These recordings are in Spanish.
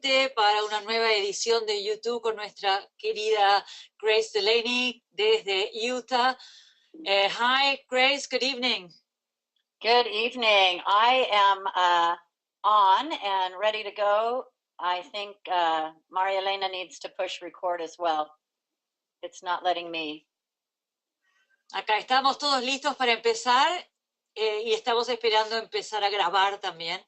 nuevamente para una nueva edición de YouTube con nuestra querida Grace Delaney desde Utah. Hi, Grace, good evening. Good evening. I am on and ready to go. I think Maria Elena needs to push record as well. It's not letting me. Acá estamos todos listos para empezar y estamos esperando empezar a grabar también.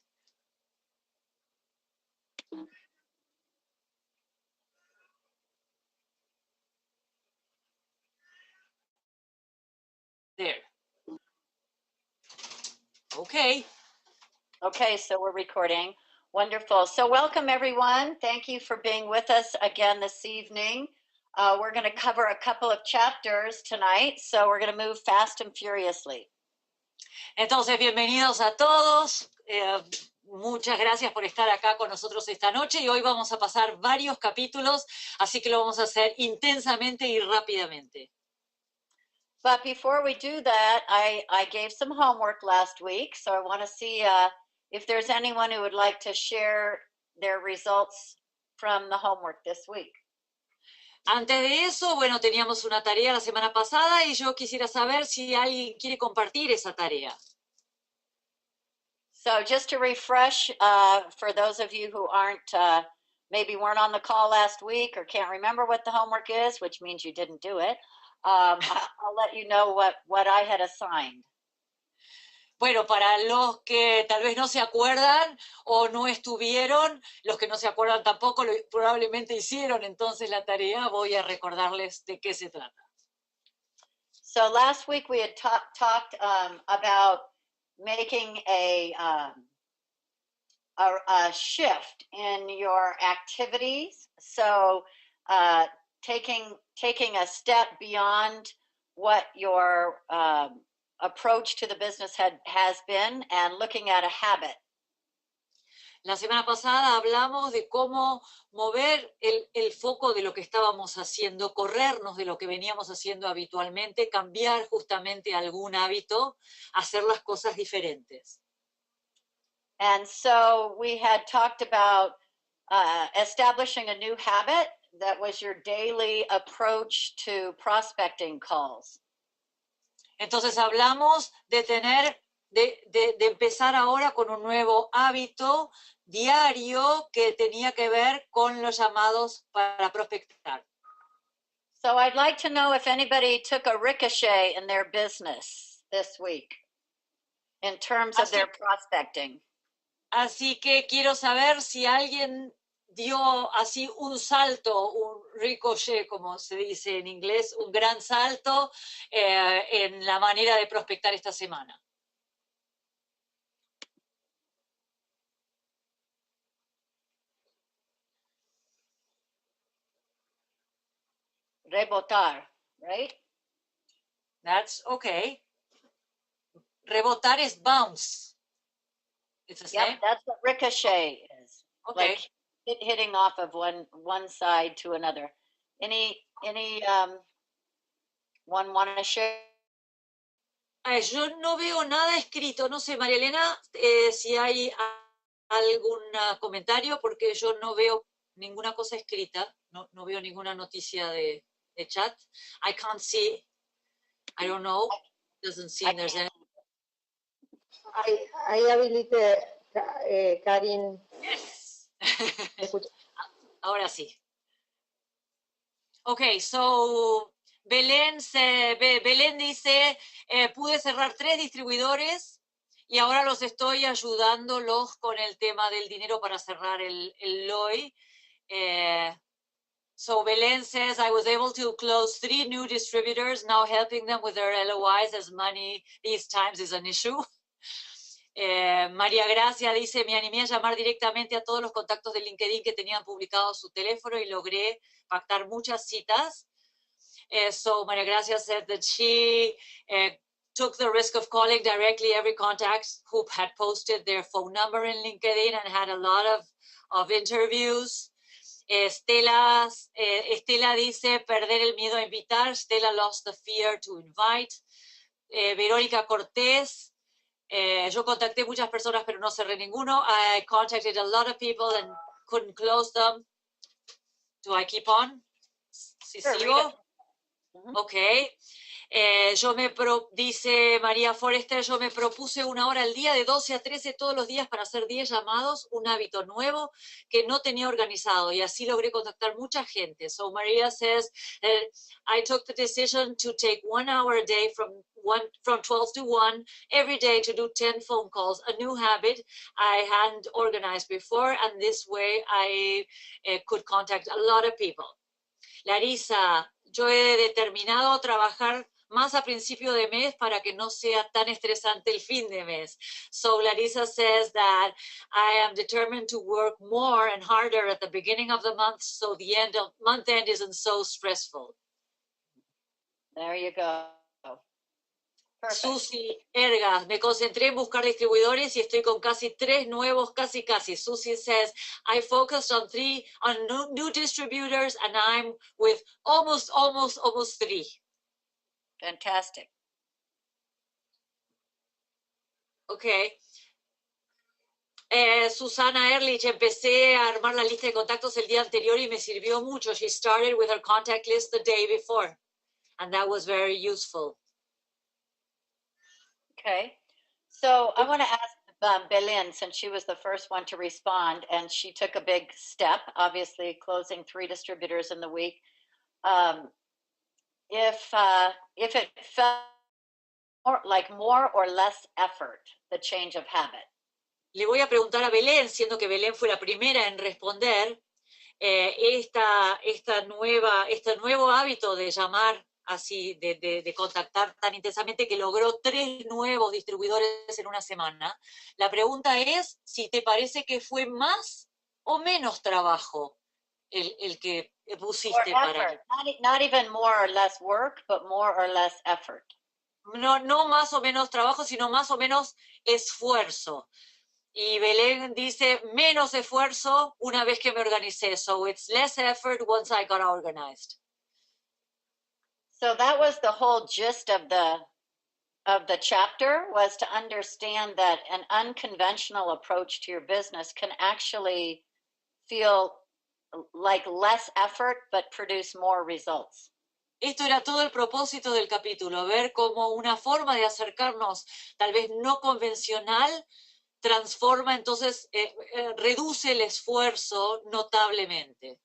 There. Okay. Okay, so we're recording. Wonderful. So welcome, everyone. Thank you for being with us again this evening. We're going to cover a couple of chapters tonight, so we're going to move fast and furiously. Entonces, bienvenidos a todos. Muchas gracias por estar acá con nosotros esta noche y hoy vamos a pasar varios capítulos, así que lo vamos a hacer intensamente y rápidamente. But before we do that, I gave some homework last week, so I want to see if there's anyone who would like to share their results from the homework this week. Antes de eso, bueno, teníamos una tarea la semana pasada y yo quisiera saber si alguien quiere compartir esa tarea. So just to refresh, for those of you who aren't, maybe weren't on the call last week or can't remember what the homework is, which means you didn't do it, I'll let you know what I had assigned. Bueno, para los que tal vez no se acuerdan o no estuvieron, los que no se acuerdan tampoco probablemente hicieron entonces la tarea, voy a recordarles de qué se trata. So last week we had talked about making a shift in your activities. So taking a step beyond what your approach to the business has been and looking at a habit. La semana pasada hablamos de cómo mover el foco de lo que estábamos haciendo, corrernos de lo que veníamos haciendo habitualmente, cambiar justamente algún hábito, hacer las cosas diferentes. And so we had talked about establishing a new habit that was your daily approach to prospecting calls. Entonces hablamos de empezar ahora con un nuevo hábito diario que tenía que ver con los llamados para prospectar. So I'd like to know if anybody took a ricochet in their business this week in terms of their prospecting. Así que quiero saber si alguien dio así un salto, un ricochet, como se dice en inglés, un gran salto en la manera de prospectar esta semana. Rebotar, right? That's okay. Rebotar is bounce. It's the same? Yep, that's what ricochet is. Okay. Like hitting off of one side to another. Any one want to share? Yo no veo nada escrito. No sé, María Elena, si hay algún comentario, porque yo no veo ninguna cosa escrita. No veo ninguna noticia de chat. I can't see. I don't know. Doesn't seem there's any. I habilité, Karin. Yes. Ahora sí. Okay, so Belén dice, pude cerrar 3 distribuidores y ahora los estoy ayudándolos con el tema del dinero para cerrar el LOI. So Belén says, I was able to close 3 new distributors, now helping them with their LOIs as money these times is an issue. María Gracia dice, me animé a llamar directamente a todos los contactos de LinkedIn que tenían publicado su teléfono y logré pactar muchas citas. So María Gracia said that she took the risk of calling directly every contact who had posted their phone number in LinkedIn and had a lot of interviews. Estela dice, perder el miedo a invitar. Stella lost the fear to invite. Verónica Cortés, yo contacté muchas personas pero no cerré ninguno. I contacted a lot of people and couldn't close them. Do I keep on? ¿Sí Sure, sigo? read it. Mhm. Ok. Dice María Forrester, yo me propuse 1 hora al día de 12 a 13 todos los días para hacer 10 llamados, un hábito nuevo que no tenía organizado y así logré contactar mucha gente. So Maria says, I took the decision to take 1 hour a day from 12 to 1 every day to do 10 phone calls, a new habit I hadn't organized before, and this way I could contact a lot of people. Larisa, yo he determinado trabajar más a principio de mes para que no sea tan estresante el fin de mes. So Larisa says that I am determined to work more and harder at the beginning of the month so the month end isn't so stressful. There you go. Perfect. Susi Ergas, me concentré en buscar distribuidores y estoy con casi 3 nuevos, casi. Susi says, I focused on new distributors and I'm with almost 3. Fantastic. Ok. Susana Ehrlich, empecé a armar la lista de contactos el día anterior y me sirvió mucho. She started with her contact list the day before, and that was very useful. Okay. So I want to ask Belen, since she was the first one to respond, and she took a big step, obviously closing 3 distributors in the week. If it felt more or less effort, the change of habit. Le voy a preguntar a Belén, siendo que Belén fue la primera en responder, este nuevo hábito de llamar así, de contactar tan intensamente que logró 3 nuevos distribuidores en una semana. La pregunta es si te parece que fue más o menos trabajo el que pusiste para... Not even more or less work, but more or less effort. No más o menos trabajo, sino más o menos esfuerzo. Y Belén dice, menos esfuerzo una vez que me organicé. So it's less effort once I got organized. So that was the whole gist of the chapter, was to understand that an unconventional approach to your business can actually feel like less effort, but produce more results. Esto era todo el propósito del capítulo, ver cómo una forma de acercarnos tal vez no convencional transforma, entonces reduce el esfuerzo notablemente.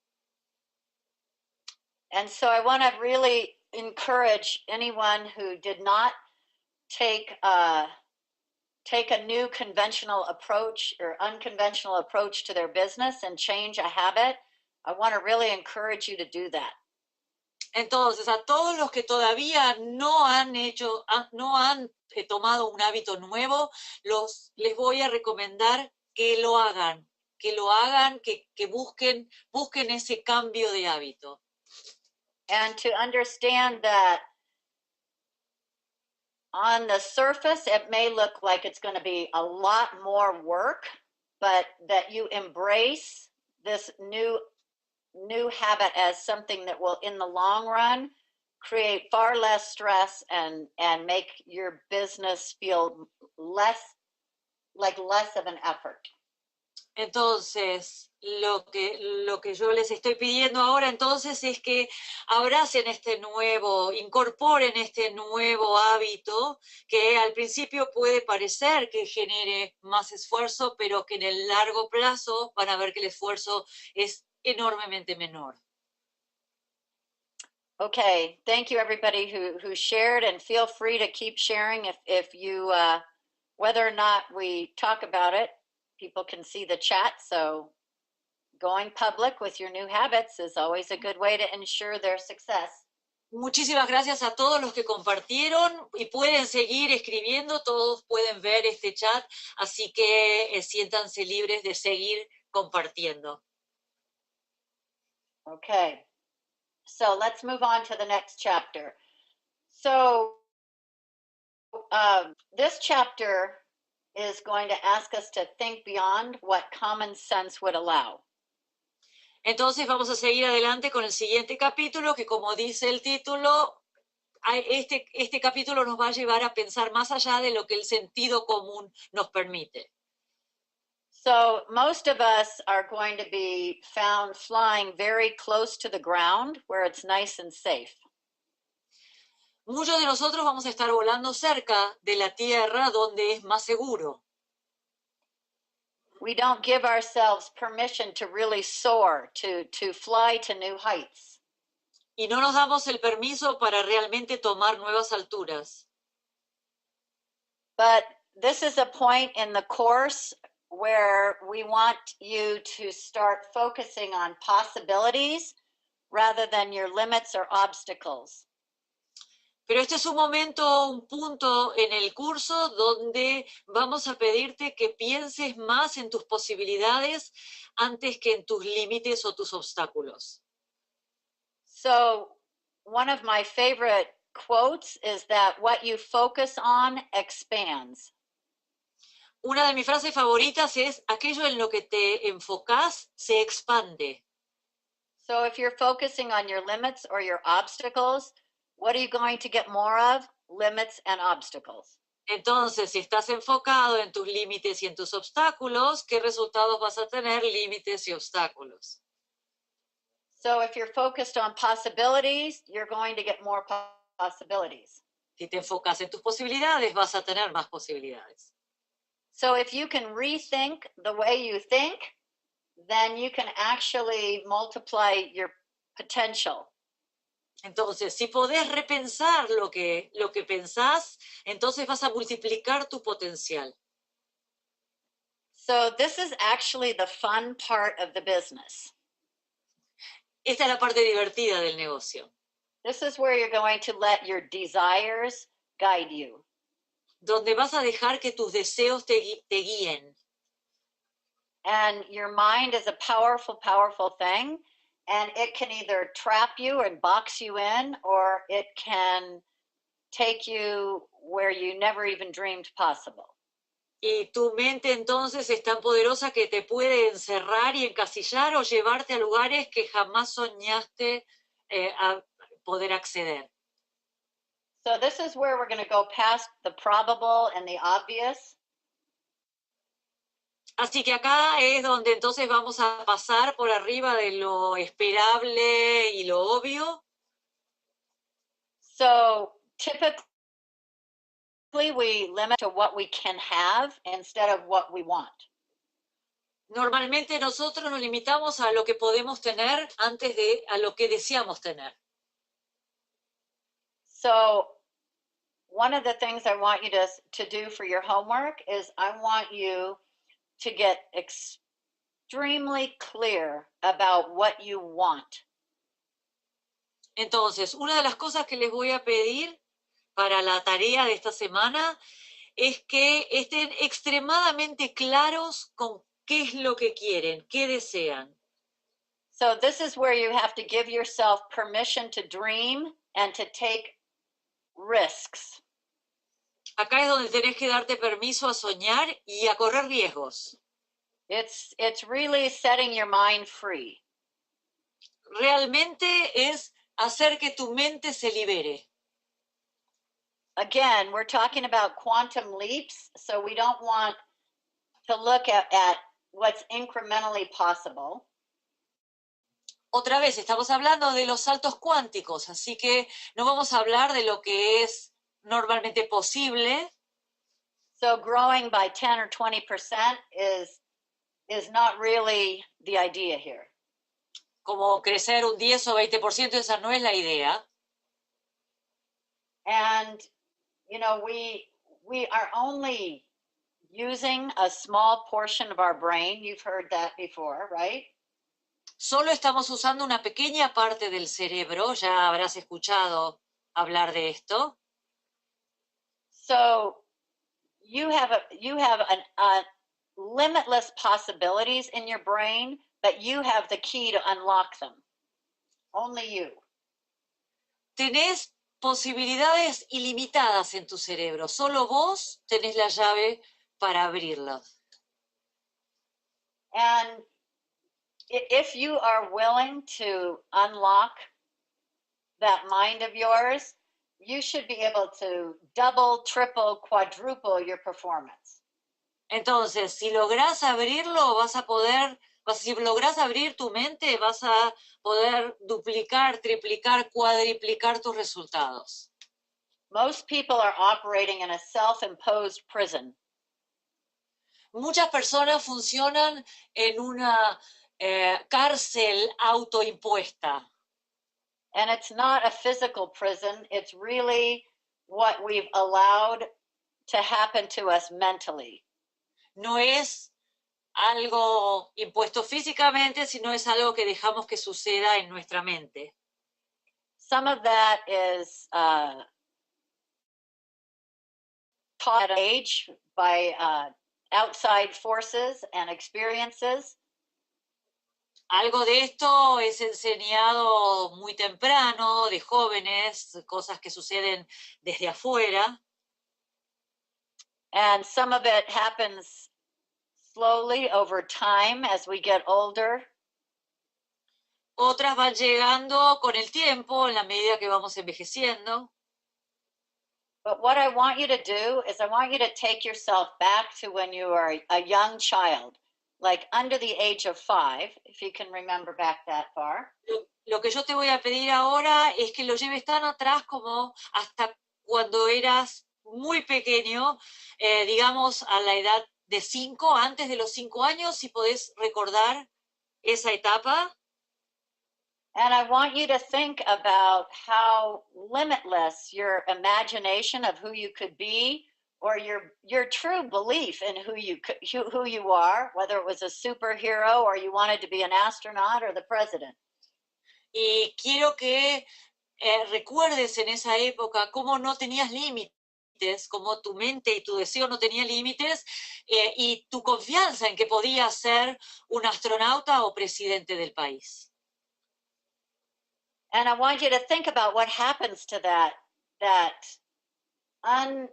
And so I want to really encourage anyone who did not take a new conventional approach or unconventional approach to their business and change a habit. I want to really encourage you to do that. Entonces, a todos los que todavía no han tomado un hábito nuevo, les voy a recomendar que lo hagan, que busquen ese cambio de hábito. And to understand that on the surface, it may look like it's going to be a lot more work, but that you embrace this new habit as something that will, in the long run, create far less stress and make your business feel less of an effort. Entonces, lo que yo les estoy pidiendo ahora entonces es que abracen incorporen este nuevo hábito que al principio puede parecer que genere más esfuerzo, pero que en el largo plazo van a ver que el esfuerzo es enormemente menor. Okay, thank you everybody who shared, and feel free to keep sharing if you, whether or not we talk about it, people can see the chat, so going public with your new habits is always a good way to ensure their success. Muchísimas gracias a todos los que compartieron y pueden seguir escribiendo, todos pueden ver este chat, así que siéntanse libres de seguir compartiendo. Okay, so let's move on to the next chapter. So this chapter is going to ask us to think beyond what common sense would allow. Entonces vamos a seguir adelante con el siguiente capítulo, que como dice el título, este capítulo nos va a llevar a pensar más allá de lo que el sentido común nos permite. So most of us are going to be found flying very close to the ground where it's nice and safe. Muchos de nosotros vamos a estar volando cerca de la tierra donde es más seguro. We don't give ourselves permission to really soar, to fly to new heights. Y no nos damos el permiso para realmente tomar nuevas alturas. But this is a point in the course where we want you to start focusing on possibilities rather than your limits or obstacles. Pero este es un momento, un punto en el curso donde vamos a pedirte que pienses más en tus posibilidades antes que en tus límites o tus obstáculos. So one of my favorite quotes is that what you focus on expands. Una de mis frases favoritas es: aquello en lo que te enfocas se expande. So if you're focusing on your limits or your obstacles, what are you going to get more of? Limits and obstacles. Entonces, si estás enfocado en tus límites y en tus obstáculos, ¿qué resultados vas a tener? Límites y obstáculos. So if you're focused on possibilities, you're going to get more possibilities. Si te enfocas en tus posibilidades, vas a tener más posibilidades. So if you can rethink the way you think, then you can actually multiply your potential. Entonces, si podés repensar lo que pensás, entonces vas a multiplicar tu potencial. So this is actually the fun part of the business. Esta es la parte divertida del negocio, This is where you're going to let your desires guide you. donde vas a dejar que tus deseos te guíen. And your mind is a powerful, powerful thing. And it can either trap you and box you in, or it can take you where you never even dreamed possible. Y tu mente entonces es tan poderosa que te puede encerrar y encasillar o llevarte a lugares que jamás soñaste a poder acceder. So this is where we're going to go past the probable and the obvious. Así que acá es donde entonces vamos a pasar por arriba de lo esperable y lo obvio. So typically we limit to what we can have instead of what we want. Normalmente nosotros nos limitamos a lo que podemos tener antes de a lo que deseamos tener. So one of the things I want you to do for your homework is I want you to get extremely clear about what you want. Entonces, una de las cosas que les voy a pedir para la tarea de esta semana es que estén extremadamente claros con qué es lo que quieren, qué desean. So this is where you have to give yourself permission to dream and to take risks. Acá es donde tenés que darte permiso a soñar y a correr riesgos. It's really setting your mind free. Realmente es hacer que tu mente se libere. Again, we're talking about quantum leaps, so we don't want to look at what's incrementally possible. Otra vez, estamos hablando de los saltos cuánticos, así que no vamos a hablar de lo que es normalmente posible. So growing by 10 or 20% is not really the idea here. Como crecer un 10 o 20%, esa no es la idea. And, you know, we are only using a small portion of our brain. You've heard that before, right? Solo estamos usando una pequeña parte del cerebro, ya habrás escuchado hablar de esto. So you have limitless possibilities in your brain, but you have the key to unlock them. Only you. Tenés posibilidades ilimitadas en tu cerebro, solo vos tenés la llave para abrirlas. And if you are willing to unlock that mind of yours, you should be able to double, triple, quadruple your performance. Entonces, si lográs abrirlo, si lográs abrir tu mente, vas a poder duplicar, triplicar, cuadriplicar tus resultados. Most people are operating in a self-imposed prison. Muchas personas funcionan en una cárcel autoimpuesta. And it's not a physical prison, it's really what we've allowed to happen to us mentally. No es algo impuesto físicamente, sino es algo que dejamos que suceda en nuestra mente. Some of that is taught at age by outside forces and experiences. Algo de esto es enseñado muy temprano, de jóvenes, cosas que suceden desde afuera. And some of it happens slowly over time as we get older. Otras van llegando con el tiempo, en la medida que vamos envejeciendo. But what I want you to do is I want you to take yourself back to when you were a young child, like under the age of 5, if you can remember back that far. Lo que yo te voy a pedir ahora es que lo lleves tan atrás como hasta cuando eras muy pequeño, digamos a la edad de 5, antes de los 5 años, si podés recordar esa etapa. And I want you to think about how limitless your imagination of who you could be, or your true belief in who you are, whether it was a superhero or you wanted to be an astronaut or the president. Y quiero que recuerdes en esa época cómo no tenías límites, cómo tu mente y tu deseo no tenían límites, y tu confianza en que podías ser un astronauta o presidente del país. And I want you to think about what happens to that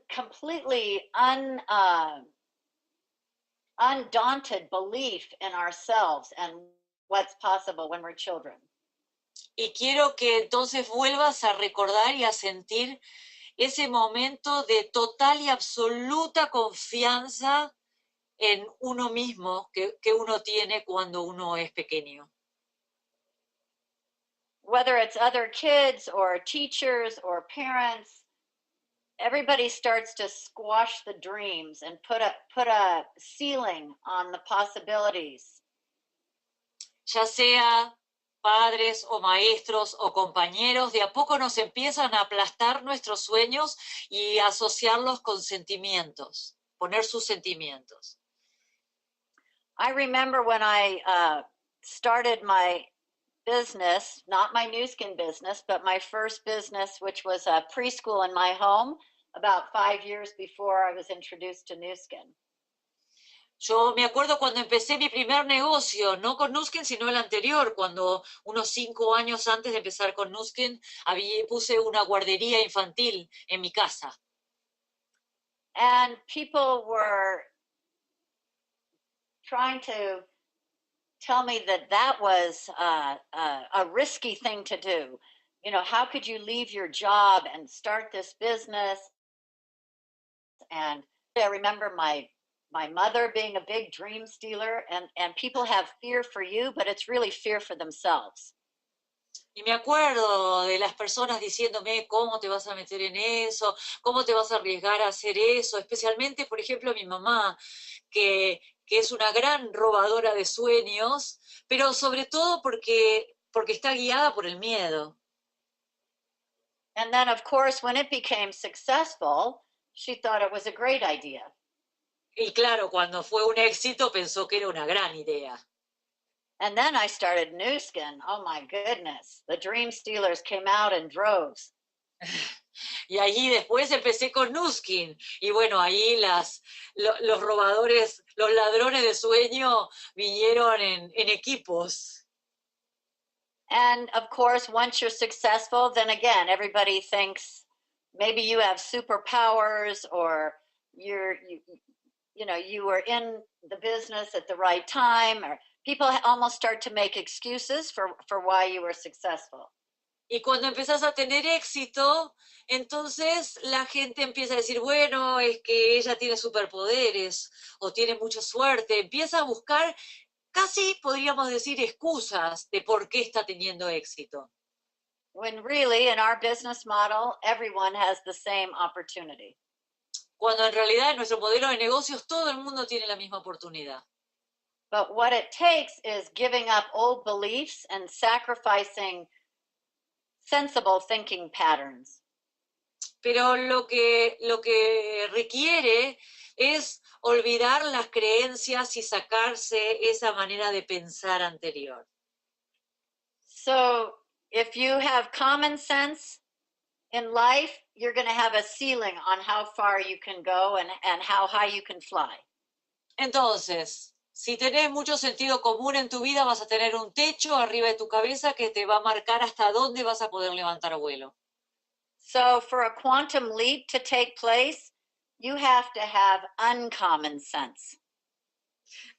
completely undaunted belief in ourselves and what's possible when we're children. Y quiero que entonces vuelvas a recordar y a sentir ese momento de total y absoluta confianza en uno mismo que uno tiene cuando uno es pequeño. Whether it's other kids or teachers or parents, everybody starts to squash the dreams and put a ceiling on the possibilities. Ya sea padres o maestros o compañeros, de a poco nos empiezan a aplastar nuestros sueños y asociarlos con sentimientos, poner sus sentimientos. I remember when I started my business, not my Nu Skin business, but my first business, which was a preschool in my home, about 5 years before I was introduced to Nu Skin. Yo me acuerdo cuando empecé mi primer negocio, no con Nu Skin, sino el anterior, cuando unos 5 años antes de empezar con Nu Skin, puse una guardería infantil en mi casa. And people were trying to tell me that was a risky thing to do. You know, how could you leave your job and start this business? And I remember my mother being a big dream stealer, and people have fear for you, but it's really fear for themselves. Y me acuerdo de las personas diciéndome, ¿cómo te vas a meter en eso? ¿Cómo te vas a arriesgar a hacer eso? Especialmente, por ejemplo, mi mamá, que es una gran robadora de sueños, pero sobre todo porque está guiada por el miedo. And then, of course, when it became successful, she thought it was a great idea. Y claro, cuando fue un éxito pensó que era una gran idea. And then I started Nu Skin. Oh my goodness, the dream stealers came out in droves. Y allí después empecé con Nu Skin. Y bueno, ahí los robadores, los ladrones de sueño vinieron en equipos. And of course, once you're successful, then again, everybody thinks maybe you have superpowers, or you were in the business at the right time, or people almost start to make excuses for why you were successful. Y cuando empezás a tener éxito, entonces la gente empieza a decir, bueno, es que ella tiene superpoderes o tiene mucha suerte. Empieza a buscar, casi podríamos decir, excusas de por qué está teniendo éxito. When really, in our business model, everyone has the same opportunity. Cuando en realidad en nuestro modelo de negocios todo el mundo tiene la misma oportunidad. But what it takes is giving up old beliefs and sacrificing sensible thinking patterns. Pero lo que requiere es olvidar las creencias y sacarse esa manera de pensar anterior. So if you have common sense in life, you're going to have a ceiling on how far you can go and how high you can fly. Entonces, si tenés mucho sentido común en tu vida, vas a tener un techo arriba de tu cabeza que te va a marcar hasta dónde vas a poder levantar vuelo. So for a quantum leap to take place, you have to have uncommon sense.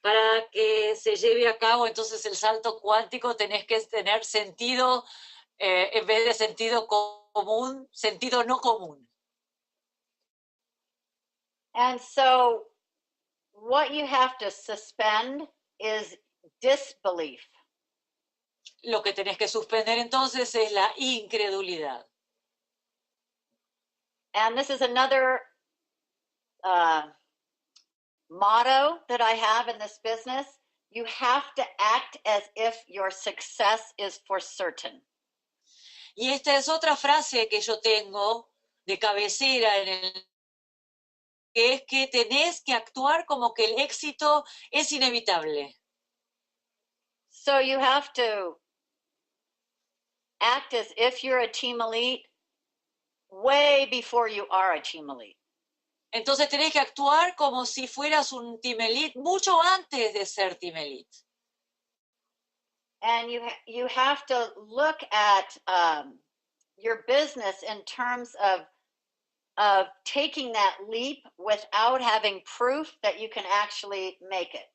Para que se lleve a cabo entonces el salto cuántico, tenés que tener sentido, en vez de sentido común, sentido no común. And so what you have to suspend is disbelief. Lo que tenés que suspender entonces es la incredulidad. And this is another motto that I have in this business. You have to act as if your success is for certain. Y esta es otra frase que yo tengo de cabecera que es que tenés que actuar como que el éxito es inevitable. So you have to act as if you're a team elite way before you are a team elite. Entonces tenés que actuar como si fueras un team elite mucho antes de ser team elite. And you have to look at your business in terms of taking that leap without having proof that you can actually make it.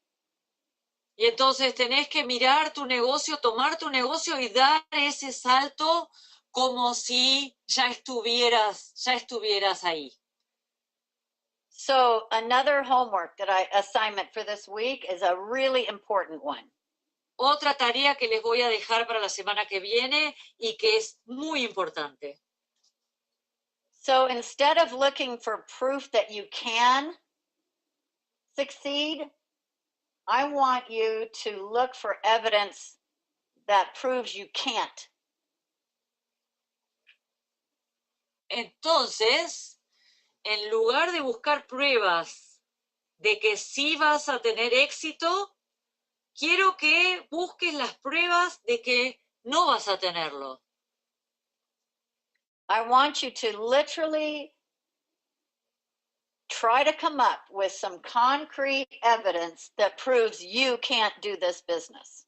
Y entonces tenés que mirar tu negocio, tomar tu negocio y dar ese salto como si ya estuvieras ahí. So another homework assignment for this week is a really important one. Otra tarea que les voy a dejar para la semana que viene y que es muy importante. So instead of looking for proof that you can succeed, I want you to look for evidence that proves you can't. Entonces, en lugar de buscar pruebas de que sí vas a tener éxito, quiero que busques las pruebas de que no vas a tenerlo. I want you to literally try to come up with some concrete evidence that proves you can't do this business.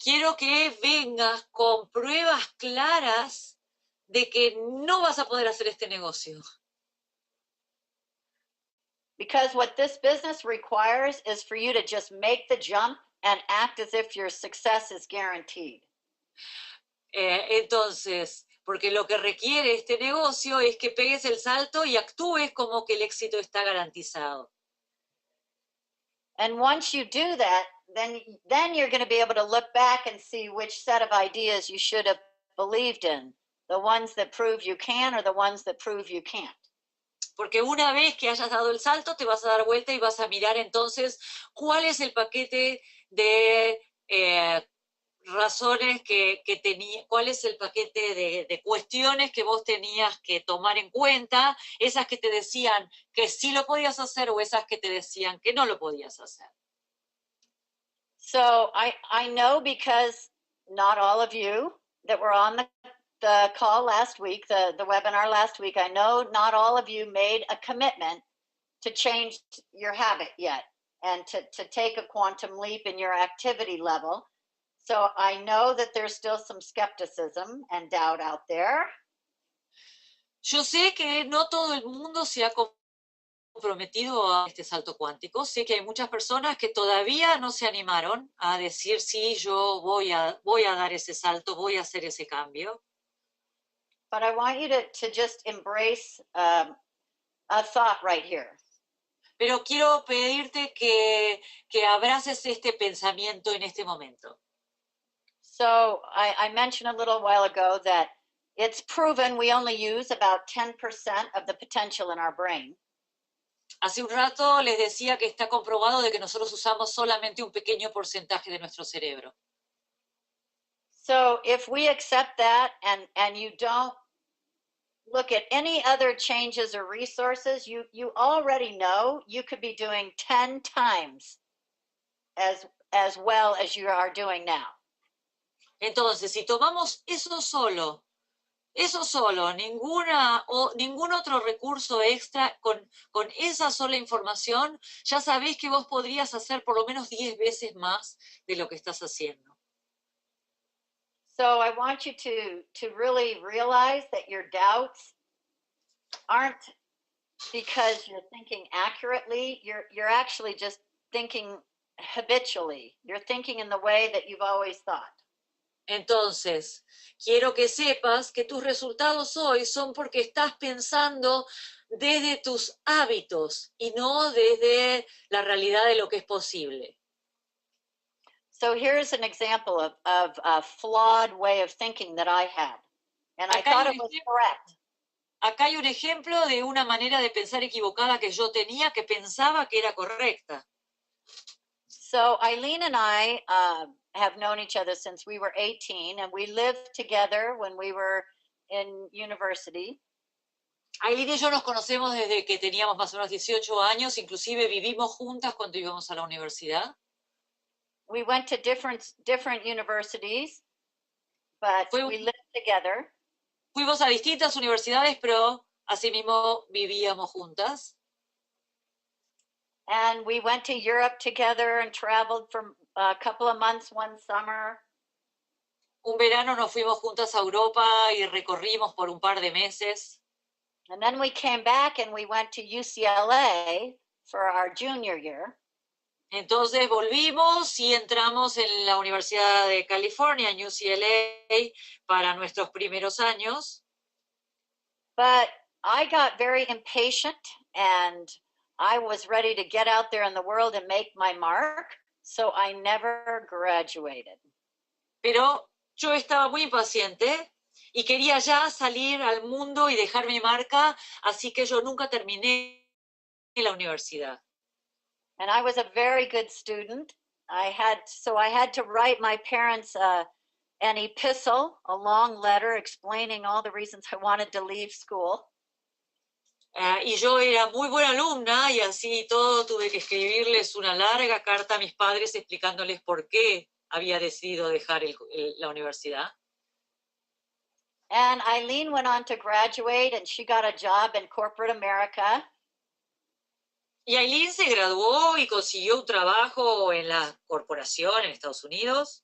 Quiero que vengas con pruebas claras de que no vas a poder hacer este negocio. Because what this business requires is for you to just make the jump and act as if your success is guaranteed. Entonces, porque lo que requiere este negocio es que pegues el salto y actúes como que el éxito está garantizado. And once you do that, then you're going to be able to look back and see which set of ideas you should have believed in, the ones that prove you can or the ones that prove you can't. Porque una vez que hayas dado el salto, te vas a dar vuelta y vas a mirar entonces cuál es el paquete de razones que tenía, cuál es el paquete de cuestiones que vos tenías que tomar en cuenta, esas que te decían que sí lo podías hacer o esas que te decían que no lo podías hacer. So I know, because not all of you that were on the call last week, the webinar last week, I know not all of you made a commitment to change your habit yet and to take a quantum leap in your activity level. So I know that there's still some skepticism and doubt out there. Yo sé que no todo el mundo se ha comprometido a este salto cuántico. Sé que hay muchas personas que todavía no se animaron a decir sí, yo voy a dar ese salto, voy a hacer ese cambio. but I want you to just embrace a thought right here. Pero quiero pedirte que abraces este pensamiento en este momento. So I mentioned a little while ago that it's proven we only use about 10% of the potential in our brain. Hace un rato les decía que está comprobado de que nosotros usamos solamente un pequeño porcentaje de nuestro cerebro. So if we accept that and you don't look at any other changes or resources, you already know you could be doing 10 times as well as you are doing now. Entonces, si tomamos eso solo, ningún otro recurso extra, con esa sola información, ya sabéis que vos podrías hacer por lo menos 10 veces más de lo que estás haciendo. So I want you to really realize that your doubts aren't because you're thinking accurately. You're actually just thinking habitually. You're thinking in the way that you've always thought. Entonces, quiero que sepas que tus resultados hoy son porque estás pensando desde tus hábitos y no desde la realidad de lo que es posible. So here's an example of a flawed way of thinking that I had. And I Acá thought hay it un was correct. Acá hay un ejemplo de una manera de pensar equivocada que yo tenía, que pensaba que era correcta. So Eileen and I have known each other since we were 18, and we lived together when we were in university. Aileen y yo nos conocemos desde que teníamos más o menos 18 años, inclusive vivimos juntas cuando íbamos a la universidad. We went to different universities, but we lived together. Fuimos a distintas universidades, pero asimismo vivíamos juntas. And we went to Europe together and traveled for a couple of months one summer. Un verano nos fuimos juntas a Europa y recorrimos por un par de meses. And then we came back and we went to UCLA for our junior year. Entonces volvimos y entramos en la Universidad de California, en UCLA, para nuestros primeros años. But I got very impatient and I was ready to get out there in the world and make my mark, so I never graduated. Pero yo estaba muy impaciente y quería ya salir al mundo y dejar mi marca, así que yo nunca terminé la universidad. And I was a very good student. I had to write my parents an epistle, a long letter explaining all the reasons I wanted to leave school. Y yo era muy buena alumna y así todo tuve que escribirles una larga carta a mis padres explicándoles por qué había decidido dejar la universidad. And Eileen went on to graduate and she got a job in corporate America. Y Aileen se graduó y consiguió un trabajo en la corporación en Estados Unidos.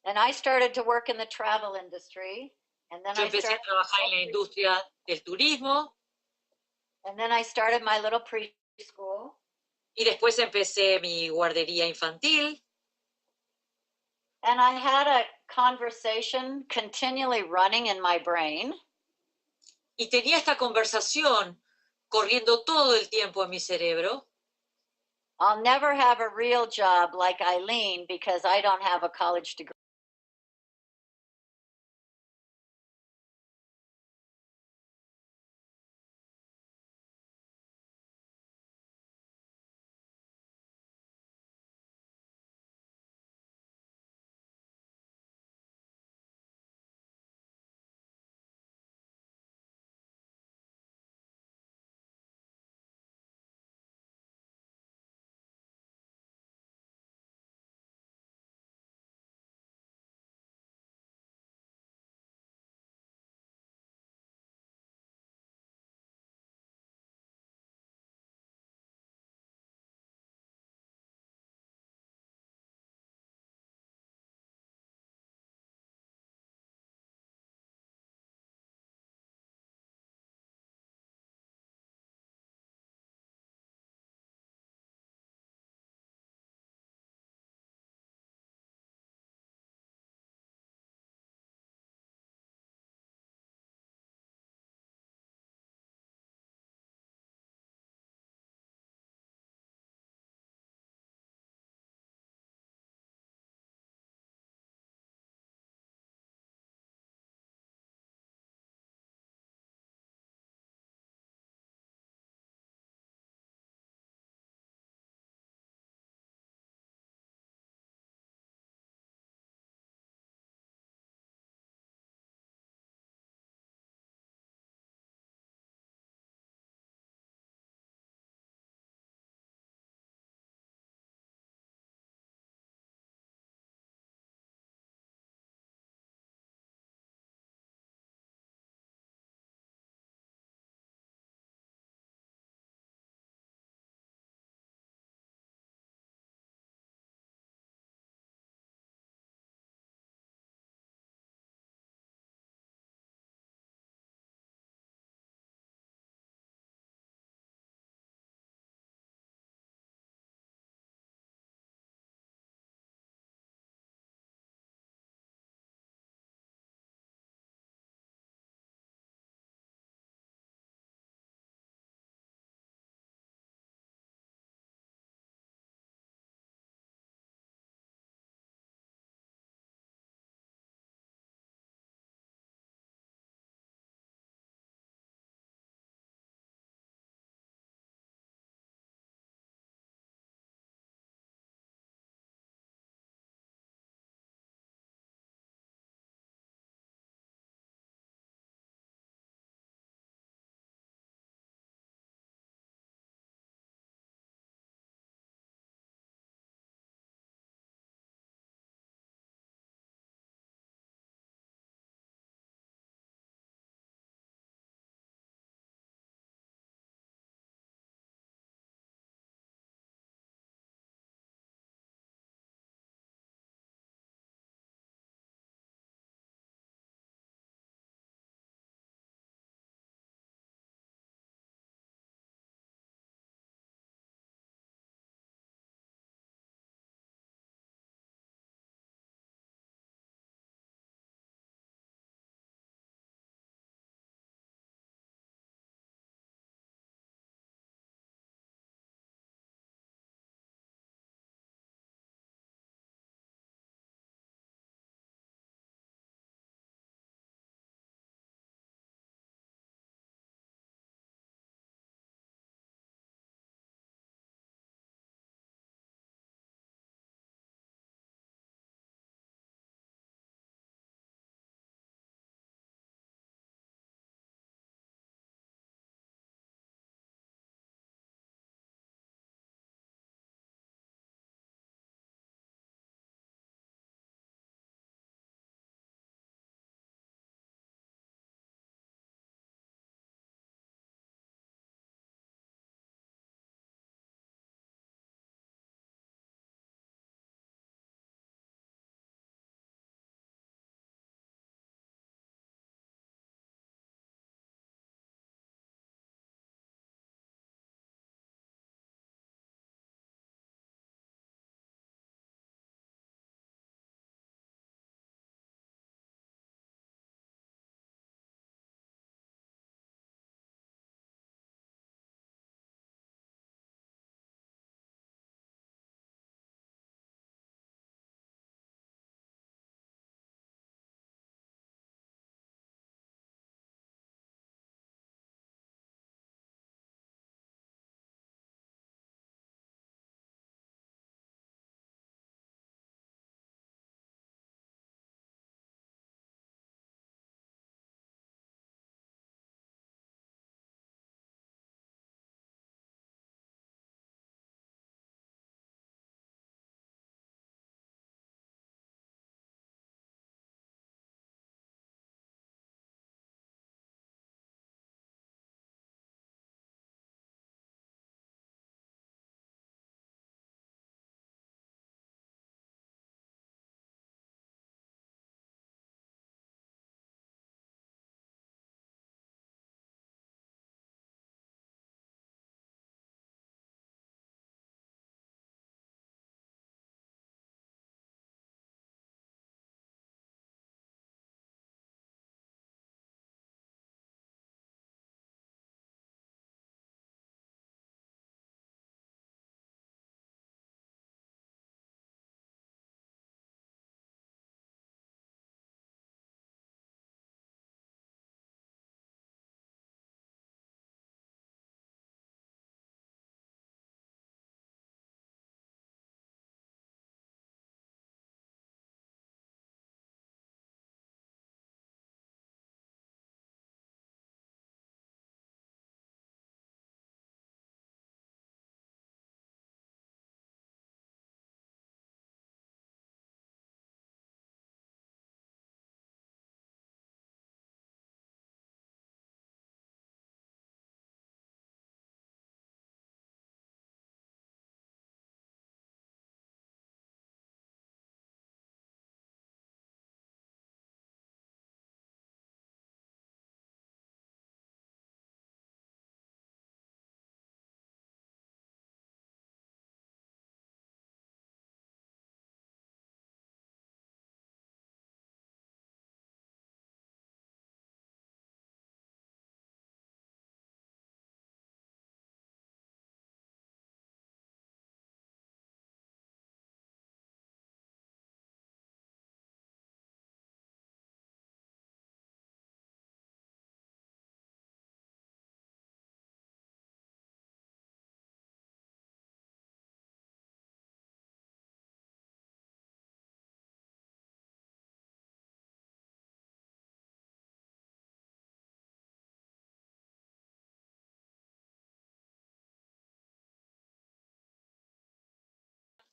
And I started to work in the travel industry. And then Yo empecé a trabajar en la industria del turismo. And then I started my little preschool. Y después empecé mi guardería infantil. And I had a conversation continually running in my brain. Y tenía esta conversación corriendo todo el tiempo en mi cerebro. I'll never have a real job like Eileen because I don't have a college degree.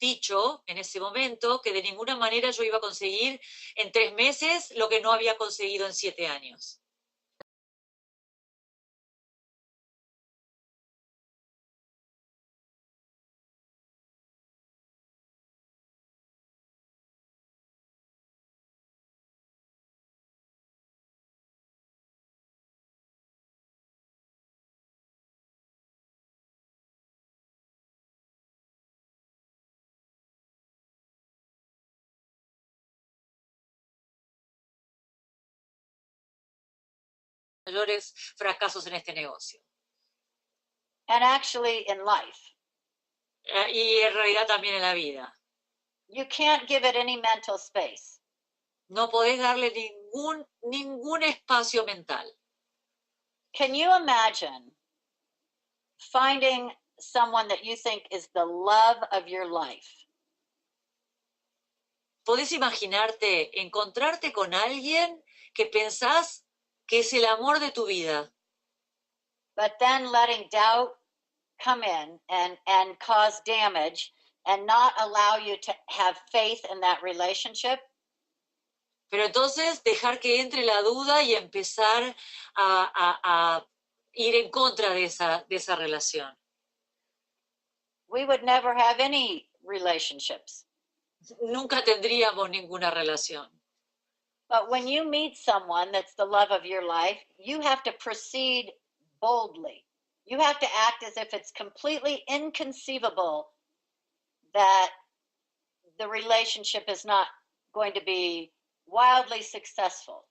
dicho en ese momento que de ninguna manera yo iba a conseguir en 3 meses lo que no había conseguido en 7 años. Mayores fracasos en este negocio. And actually in life. Y en realidad también en la vida. You can't give it any mental space. No podés darle ningún espacio mental. Can you imagine finding someone that you think is the love of your life? ¿Podés imaginarte encontrarte con alguien que pensás que es el amor de tu vida? But then letting doubt come in and cause damage and not allow you to have faith in that relationship? Pero entonces dejar que entre la duda y empezar a ir en contra de esa relación. We would never have any relationships. Nunca tendríamos ninguna relación. But when you meet someone that's the love of your life, you have to proceed boldly. You have to act as if it's completely inconceivable that the relationship is not going to be wildly successful.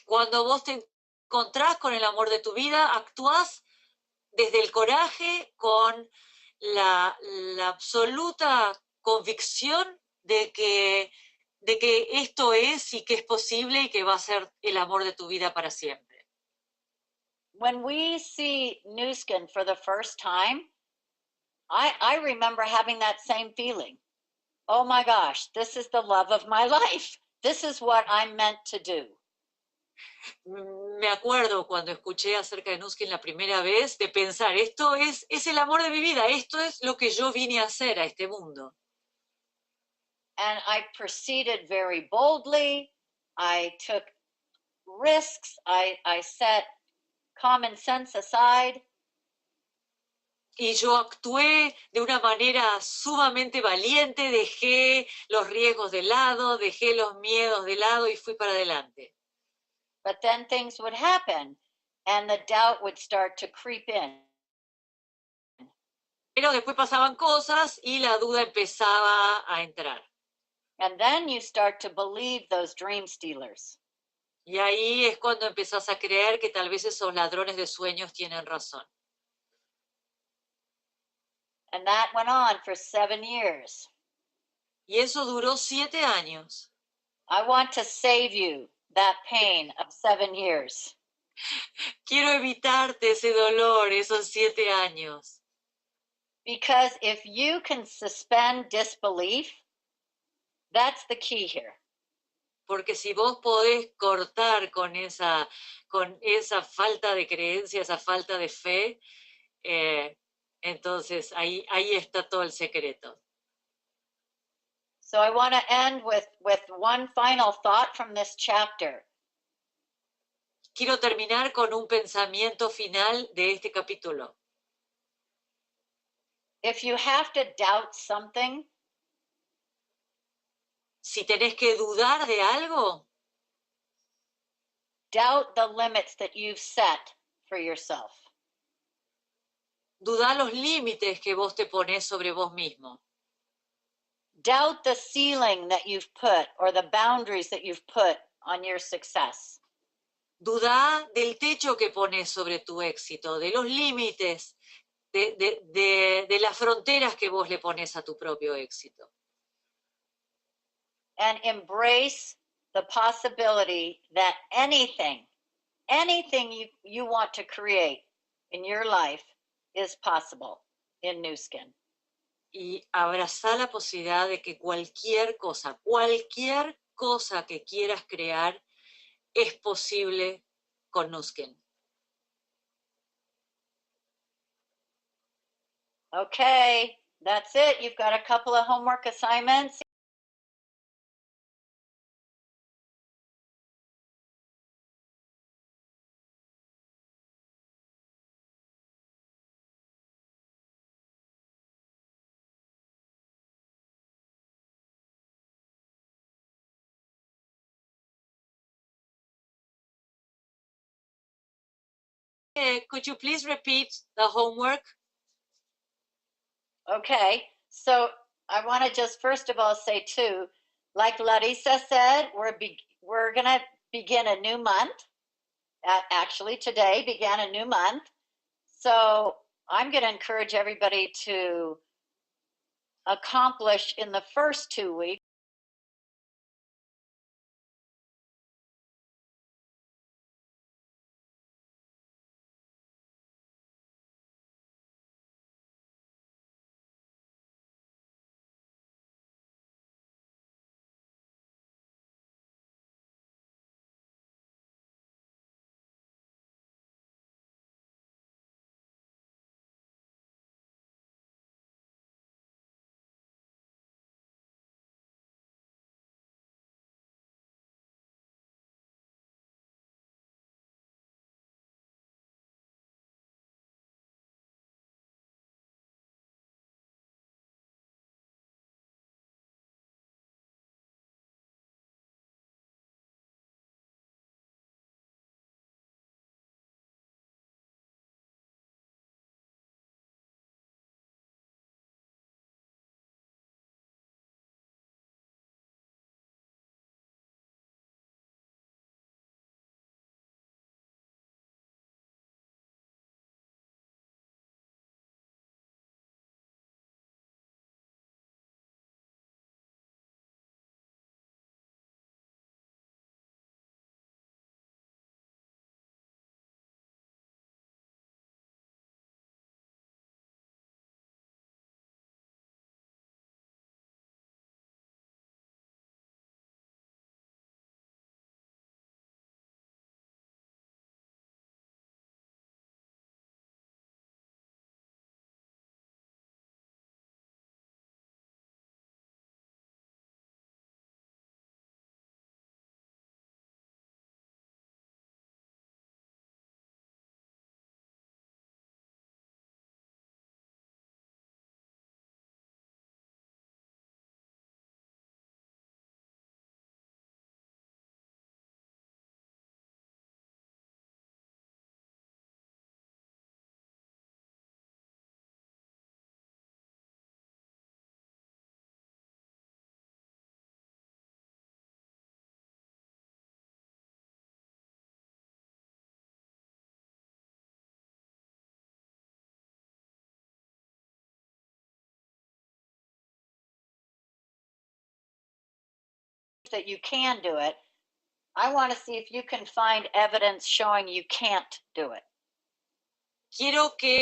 Cuando vos te encontrás con el amor de tu vida, actuás desde el coraje, con la absoluta convicción de que esto es y que es posible y que va a ser el amor de tu vida para siempre. When we see Nu Skin for the first time, I remember having that same feeling. Oh my gosh, this is the love of my life. This is what I'm meant to do. Me acuerdo cuando escuché acerca de Nu Skin la primera vez de pensar, esto es el amor de mi vida, esto es lo que yo vine a hacer a este mundo. And I proceeded very boldly. I took risks. I set common sense aside. Y yo actué de una manera sumamente valiente, dejé los riesgos de lado, dejé los miedos de lado y fui para adelante. But then things would happen and the doubt would start to creep in. Pero después pasaban cosas y la duda empezaba a entrar. And then you start to believe those dream stealers. Y ahí es cuando empezás a creer que tal vez esos ladrones de sueños tienen razón. And that went on for 7 years. Y eso duró 7 años. I want to save you that pain of 7 years. Quiero evitarte ese dolor, esos 7 años. Because if you can suspend disbelief, that's the key here. Porque si vos podés cortar con esa falta de creencia, esa falta de fe, entonces ahí está todo el secreto. So I want to end with one final thought from this chapter. Quiero terminar con un pensamiento final de este capítulo. If you have to doubt something, si tenés que dudar de algo, doubt the limits that you've set for yourself. Dudá los límites que vos te ponés sobre vos mismo. Doubt the ceiling that you've put or the boundaries that you've put on your success. Dudá del techo que pones sobre tu éxito, de los límites, de las fronteras que vos le pones a tu propio éxito. And embrace the possibility that anything you want to create in your life is possible in Nu Skin. Y abrazá la posibilidad de que cualquier cosa que quieras crear es posible con Nu Skin. Okay, That's it. You've got a couple of homework assignments. Could you please repeat the homework? Okay, so I want to just first of all say too, like Larissa said, we're gonna begin a new month. Actually, today began a new month. So I'm going to encourage everybody to accomplish in the first 2 weeks that you can do it. I want to see if you can find evidence showing you can't do it. Quiero que